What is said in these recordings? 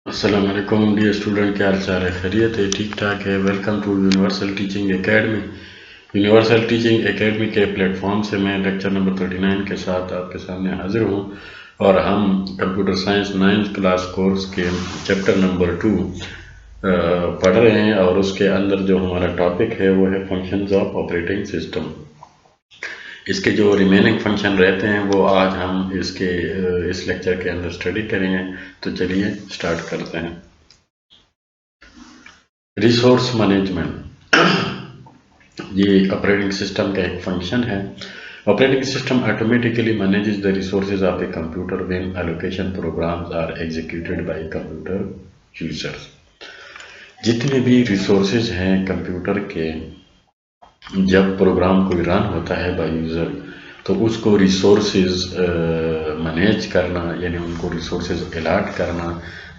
السلام علیکم dear student, کیا حال چال ہے؟ خیریت ہے؟ ٹھیک ٹھاک ہے؟ Welcome to universal teaching academy. Universal teaching academy کے پلیٹ فارم سے میں لیکچر نمبر 39 کے ساتھ آپ کے سامنے حاضر ہوں، اور ہم computer science 9th class course کے چیپٹر نمبر 2 پڑھ رہے ہیں، اور اس کے اندر جو ہمارا ٹاپک ہے وہ ہے فنکشنز آف آپریٹنگ سسٹم۔ اس کے جو ریمیننگ فنکشن رہتے ہیں وہ آج ہم اس لیکچر کے اندر اسٹڈی کریں گے۔ تو چلیے اسٹارٹ کرتے ہیں۔ ریسورس مینجمنٹ یہ آپریٹنگ سسٹم کا ایک فنکشن ہے۔ Operating system automatically manages the resources of a computer when allocation programs are executed by computer users. جتنے بھی ریسورسز ہیں کمپیوٹر کے، جب پروگرام کوئی رن ہوتا ہے بائی یوزر، تو اس کو ریسورسز مینیج کرنا، یعنی ان کو ریسورسز الاٹ کرنا،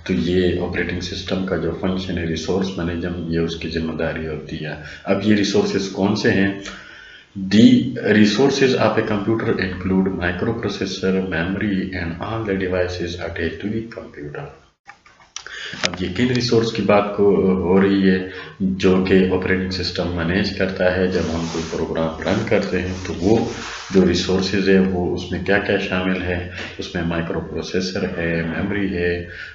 تو یہ آپریٹنگ سسٹم کا جو فنکشن ہے ریسورس مینجمنٹ، یہ اس کی ذمہ داری ہوتی ہے۔ اب یہ ریسورسز کون سے ہیں؟ The resources of a computer include microprocessor, memory and all the devices attach to the computer. اب یہ کن ریسورس کی بات ہو رہی ہے جو کہ آپریٹنگ سسٹم مینیج کرتا ہے جب ہم کوئی پروگرام رن کرتے ہیں؟ تو وہ جو ریسورسز ہے وہ اس میں کیا کیا شامل ہے؟ اس میں مائکرو پروسیسر ہے، میموری ہے،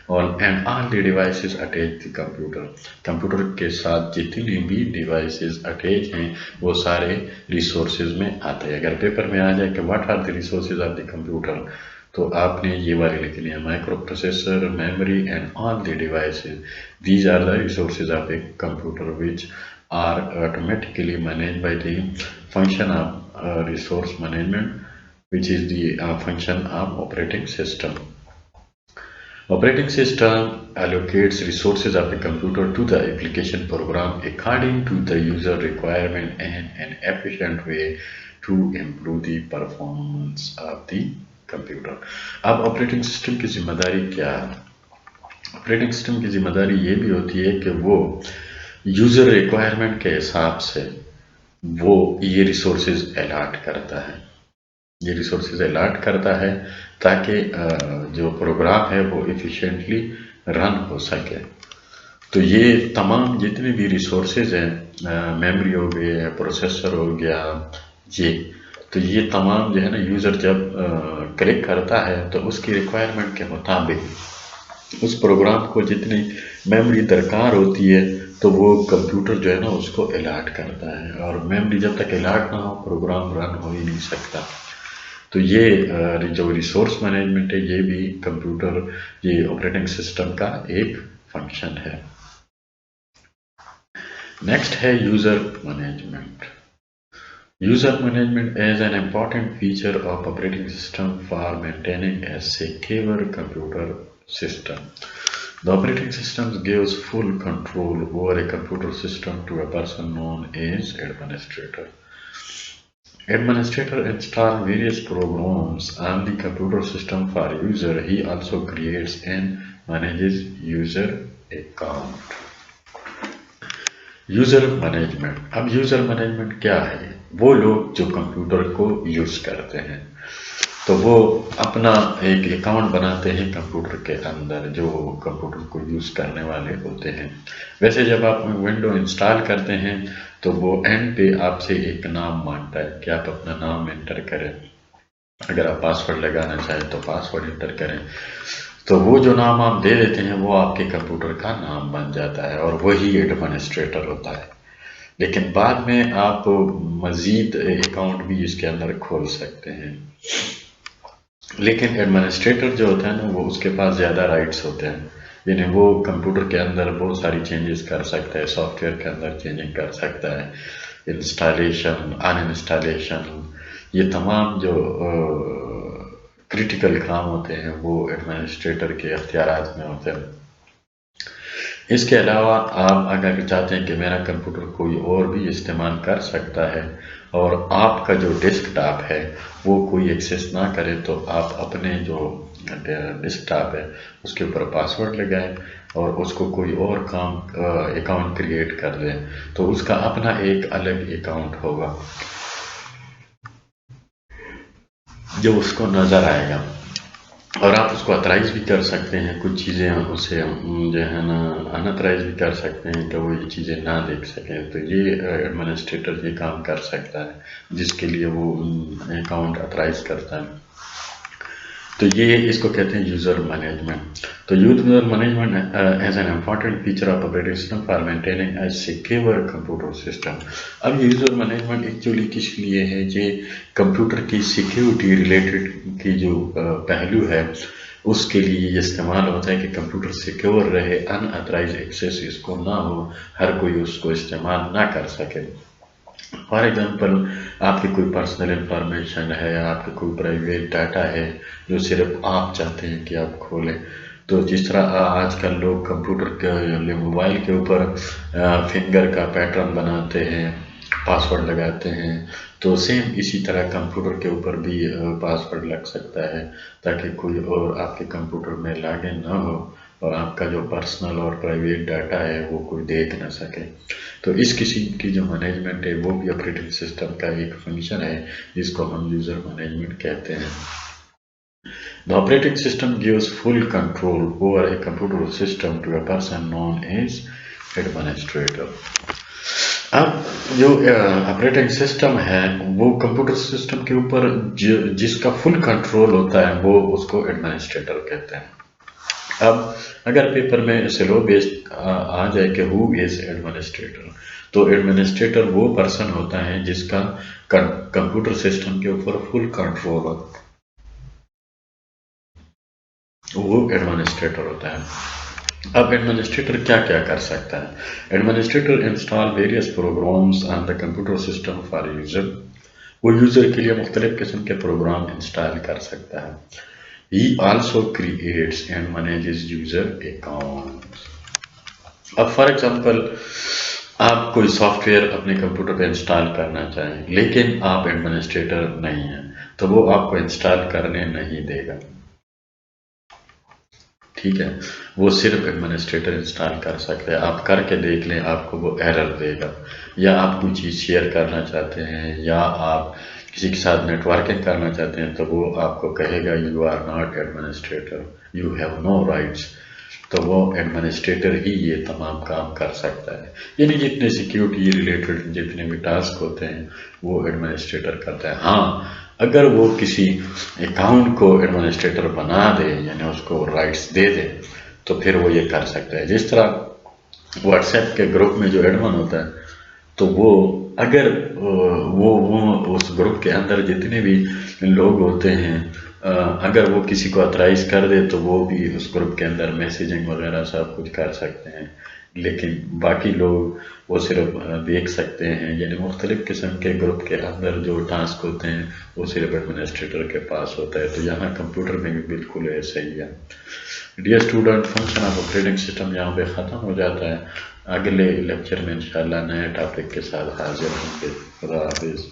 اور and all the devices attach the computer. Computer کے ساتھ جتنی بھی ڈیوائسز اٹیچ ہیں وہ سارے ریسورسز میں آتے ہیں۔ اگر پیپر میں آ جائے کہ what are the resources of the computer, تو آپ نے یہ والی لکھ لیا: microprocessor, memory and all the devices, these are the resources of a computer which are automatically managed by the function of resource management, which is the function of operating system. Operating system allocates resources of a computer to the application program according to the user requirement and an efficient way to improve the performance of the computer. اب operating system کی ذمہ داری کیا ہے؟ Operating system کی ذمہ داری یہ بھی ہوتی ہے کہ وہ یوزر ریکوائرمنٹ کے حساب سے وہ یہ ریسورسز الاٹ کرتا ہے۔ یہ ریسورسز الاٹ کرتا ہے تاکہ جو پروگرام ہے وہ ایفیشینٹلی رن ہو سکے۔ تو یہ تمام جتنے بھی ریسورسز ہیں، میموری ہو گیا، پروسیسر ہو گیا، تو یہ تمام جو ہے نا، یوزر جب کلک کرتا ہے تو اس کی ریکوائرمنٹ کے مطابق اس پروگرام کو جتنی میموری درکار ہوتی ہے تو وہ کمپیوٹر جو ہے نا اس کو الاٹ کرتا ہے، اور میموری جب تک الاٹ نہ ہو پروگرام رن ہو ہی نہیں سکتا۔ تو یہ جو ریسورس مینجمنٹ ہے یہ بھی کمپیوٹر، یہ آپریٹنگ سسٹم کا ایک فنکشن ہے۔ نیکسٹ ہے user management. User management is an important feature of operating system for maintaining a secure computer system. The operating system gives full control over a computer system to a person known as administrator. Administrator installs various programs on the computer system for user. He also creates and manages user account. User management. اب user management کیا ہے؟ وہ لوگ جو computer کو use کرتے ہیں تو وہ اپنا ایک اکاؤنٹ بناتے ہیں کمپیوٹر کے اندر، جو کمپیوٹر کو یوز کرنے والے ہوتے ہیں۔ ویسے جب آپ ونڈو انسٹال کرتے ہیں تو وہ اینڈ پہ آپ سے ایک نام مانگتا ہے کہ آپ اپنا نام انٹر کریں۔ اگر آپ پاسورڈ لگانا چاہیں تو پاسورڈ انٹر کریں، تو وہ جو نام آپ دے دیتے ہیں وہ آپ کے کمپیوٹر کا نام بن جاتا ہے، اور وہی ایڈمنسٹریٹر ہوتا ہے۔ لیکن بعد میں آپ مزید اکاؤنٹ بھی اس کے اندر کھول سکتے ہیں، لیکن ایڈمنسٹریٹر جو ہوتا ہے نا وہ اس کے پاس زیادہ رائٹس ہوتے ہیں، یعنی وہ کمپیوٹر کے اندر بہت ساری چینجز کر سکتا ہے، سافٹ ویئر کے اندر چینجنگ کر سکتا ہے، انسٹالیشن، ان انسٹالیشن، یہ تمام جو کریٹیکل کام ہوتے ہیں وہ ایڈمنسٹریٹر کے اختیارات میں ہوتے ہیں۔ اس کے علاوہ آپ اگر چاہتے ہیں کہ میرا کمپیوٹر کوئی اور بھی استعمال کر سکتا ہے اور آپ کا جو ڈیسک ٹاپ ہے وہ کوئی ایکسیس نہ کرے، تو آپ اپنے جو ڈیسک ٹاپ ہے اس کے اوپر پاسورڈ لگائیں اور اس کو کوئی اور کام اکاؤنٹ کریٹ کر دیں، تو اس کا اپنا ایک الگ اکاؤنٹ ہوگا جو اس کو نظر آئے گا۔ اور آپ اس کو اترائز بھی کر سکتے ہیں، کچھ چیزیں اسے جو ہے نا انترائز بھی کر سکتے ہیں کہ وہ یہ چیزیں نہ دیکھ سکیں، تو یہ ایڈمنسٹریٹر یہ کام کر سکتا ہے جس کے لیے وہ اکاؤنٹ اترائز کرتا ہے. تو یہ اس کو کہتے ہیں یوزر مینجمنٹ. تو user management as an important feature of operating system for maintaining a secure computer system. اب یہ یوزر مینجمنٹ ایکچولی کس لیے ہے؟ یہ کمپیوٹر کی سیکیورٹی ریلیٹڈ کی جو پہلو ہے اس کے لیے یہ استعمال ہوتا ہے کہ کمپیوٹر سیکیور رہے، ان اترائز ایکسیس اس کو نہ ہو، ہر کوئی اس کو استعمال نہ کر سکے. فار ایگزامپل آپ کی کوئی پرسنل انفارمیشن ہے، آپ کے کوئی پرائیویٹ ڈاٹا ہے جو صرف آپ چاہتے ہیں کہ آپ کھولیں. تو جس طرح آج کل لوگ کمپیوٹر کے موبائل کے اوپر فنگر کا پیٹرن بناتے ہیں، پاسورڈ لگاتے ہیں، تو سیم اسی طرح کمپیوٹر کے اوپر بھی پاسورڈ لگ سکتا ہے تاکہ کوئی اور آپ کے کمپیوٹر میں لاگ ان نہ ہو اور آپ کا جو پرسنل اور پرائیویٹ ڈاٹا ہے وہ کوئی دیکھ نہ سکے. تو اس قسم کی جو مینجمنٹ ہے وہ بھی آپریٹنگ سسٹم کا ایک فنکشن ہے جس کو ہم یوزر مینجمنٹ کہتے ہیں. The operating system gives full control over a computer system to a person known as administrator. اب جو آپریٹنگ سسٹم ہے وہ کمپیوٹر سسٹم کے اوپر جس کا فل کنٹرول ہوتا ہے وہ اس کو ایڈمنسٹریٹر کہتے ہیں. اب اگر پیپر میں سلو بیسڈ آ جائے کہ ہو از ایڈمنسٹریٹر، تو ایڈمنسٹریٹر وہ پرسن ہوتا ہے جس کا کمپیوٹر سسٹم کے اوپر فل کنٹرول ہوتا ہے، وہ ایڈمنسٹریٹر ہوتا ہے. اب ایڈمنسٹریٹر کیا کیا کر سکتا ہے؟ Administrator install various programs on the computer system for user. وہ یوزر کے لیے مختلف قسم کے پروگرام انسٹال کر سکتا ہے. He also creates and manages user accounts. اب فار ایگزامپل آپ کوئی سافٹ ویئر اپنے کمپیوٹر پہ انسٹال کرنا چاہیں لیکن آپ ایڈمنسٹریٹر نہیں ہیں تو وہ آپ کو انسٹال کرنے نہیں دے گا. ٹھیک ہے، وہ صرف ایڈمنسٹریٹر انسٹال کر سکتے ہیں. آپ کر کے دیکھ لیں، آپ کو وہ ایرر دے گا. یا آپ کوئی چیز شیئر کرنا چاہتے ہیں یا آپ کسی کے ساتھ نیٹ ورکنگ کرنا چاہتے ہیں تو وہ آپ کو کہے گا you are not administrator, you have no rights. تو وہ ایڈمنسٹریٹر ہی یہ تمام کام کر سکتا ہے. یعنی جتنے سیکیورٹی ریلیٹڈ جتنے بھی ٹاسک ہوتے ہیں وہ ایڈمنسٹریٹر کرتا ہے. ہاں اگر وہ کسی اکاؤنٹ کو ایڈمنسٹریٹر بنا دے یعنی اس کو رائٹس دے دے تو پھر وہ یہ کر سکتا ہے. جس طرح واٹس ایپ کے گروپ میں جو ایڈمن ہوتا ہے تو وہ اگر وہ اس گروپ کے اندر جتنے بھی لوگ ہوتے ہیں اگر وہ کسی کو اترائز کر دے تو وہ بھی اس گروپ کے اندر میسیجنگ وغیرہ سب کچھ کر سکتے ہیں، لیکن باقی لوگ وہ صرف دیکھ سکتے ہیں. یعنی مختلف قسم کے گروپ کے اندر جو ٹاسک ہوتے ہیں وہ صرف ایڈمنسٹریٹر کے پاس ہوتا ہے. تو یہاں کمپیوٹر میں بھی بالکل ایسا ہی ہے. Dear student, function of operating system یہاں پہ ختم ہو جاتا ہے. اگلے لیکچر میں انشاءاللہ نئے ٹاپک کے ساتھ حاضر ہوں گے. خدا حافظ.